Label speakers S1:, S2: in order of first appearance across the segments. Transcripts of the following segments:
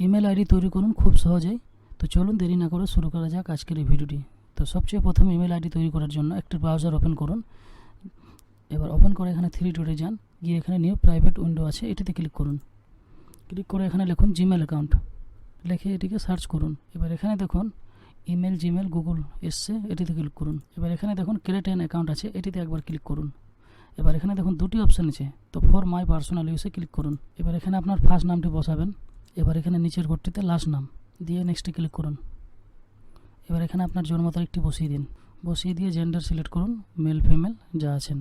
S1: Email ID তৈরি করুন খুব সহজেই। তো চলুন দেরি না করে শুরু করা যাক আজকের এই ভিডিওটি। তো সবচেয়ে প্রথমে ইমেল আইডি তৈরি করার জন্য একটি ব্রাউজার ওপেন করুন। এবার ওপেন করে এখানে 3 ডটে যান, গিয়ে এখানে নিউ প্রাইভেট উইন্ডো আছে, এটিতে ক্লিক করুন। ক্লিক করে এখানে লিখুন জিমেল অ্যাকাউন্ট, লিখে এটিকে সার্চ করুন। এবার এখানে দেখুন ইমেল, জিমেল, গুগল এসছে, এটিতে ক্লিক করুন। এবার এখানে দেখুন ক্রিয়েট অ্যান অ্যাকাউন্ট আছে, এটিতে একবার ক্লিক করুন। এবার এখানে দেখুন দুটি অপশান আছে, তো ফর মাই পার্সোনাল ইউজে ক্লিক করুন। এবার এখানে আপনার ফার্স্ট নামটি বসাবেন। এবার এখানে নিচের ঘরটিতে লাস্ট নাম দিয়ে নেক্সটে ক্লিক করুন। এবার এখানে আপনার জন্ম তারিখটি বসিয়ে দিন, বসিয়ে দিয়ে জেন্ডার সিলেক্ট করুন, মেল ফিমেল যা আছেন।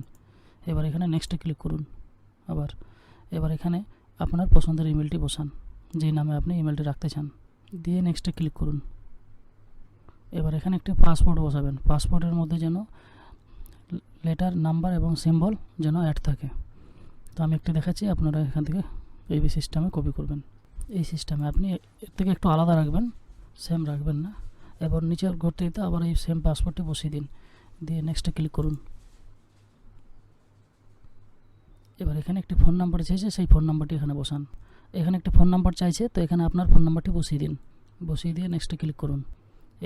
S1: এবার এখানে নেক্সটে ক্লিক করুন আবার। এবার এখানে আপনার পছন্দের ইমেলটি বসান, যেই নামে আপনি ইমেলটি রাখতে চান, দিয়ে নেক্সটে ক্লিক করুন। এবার এখানে একটি পাসওয়ার্ড বসাবেন, পাসওয়ার্ডের মধ্যে যেন লেটার, নাম্বার এবং সিম্বল যেন অ্যাড থাকে। তো আমি একটি দেখাচ্ছি, আপনারা এখান থেকে এই সিস্টেমে কপি করবেন। এই সিস্টেমে আপনি এর থেকে একটু আলাদা রাখবেন, সেম রাখবেন না। এবার নিচের ঘরটিতে আবার এই সেম পাসওয়ার্ডটি বসিয়ে দিন, দিয়ে নেক্সটে ক্লিক করুন। এবার এখানে একটি ফোন নাম্বার চাইছে, সেই ফোন নাম্বারটি এখানে বসান। এখানে একটি ফোন নাম্বার চাইছে, তো এখানে আপনার ফোন নাম্বারটি বসিয়ে দিন, বসিয়ে দিয়ে নেক্সটে ক্লিক করুন।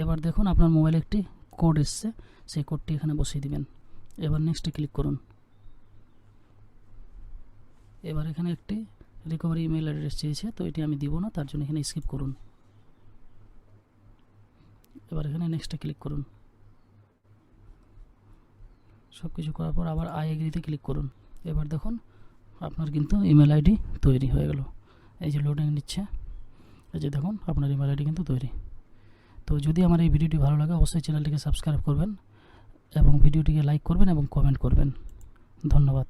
S1: এবার দেখুন আপনার মোবাইলে একটি কোড এসছে, সেই কোডটি এখানে বসিয়ে দিবেন। এবার নেক্সটে ক্লিক করুন। এবার এখানে একটি রিকভারি ইমেল অ্যাড্রেস চেয়েছে, তো এটি আমি দিব না, তার জন্য এখানে স্কিপ করুন। এবার এখানে নেক্সটে ক্লিক করুন। সব কিছু করার পর আবার আই এগ্রিতে ক্লিক করুন। এবার দেখুন আপনার কিন্তু ইমেল আইডি তৈরি হয়ে গেল। এই যে লোডিং নিচ্ছে, এই যে দেখুন আপনার ইমেল আইডি কিন্তু তৈরি। তো যদি আমার এই ভিডিওটি ভালো লাগে অবশ্যই চ্যানেলটিকে সাবস্ক্রাইব করবেন এবং ভিডিওটিকে লাইক করবেন এবং কমেন্ট করবেন। ধন্যবাদ।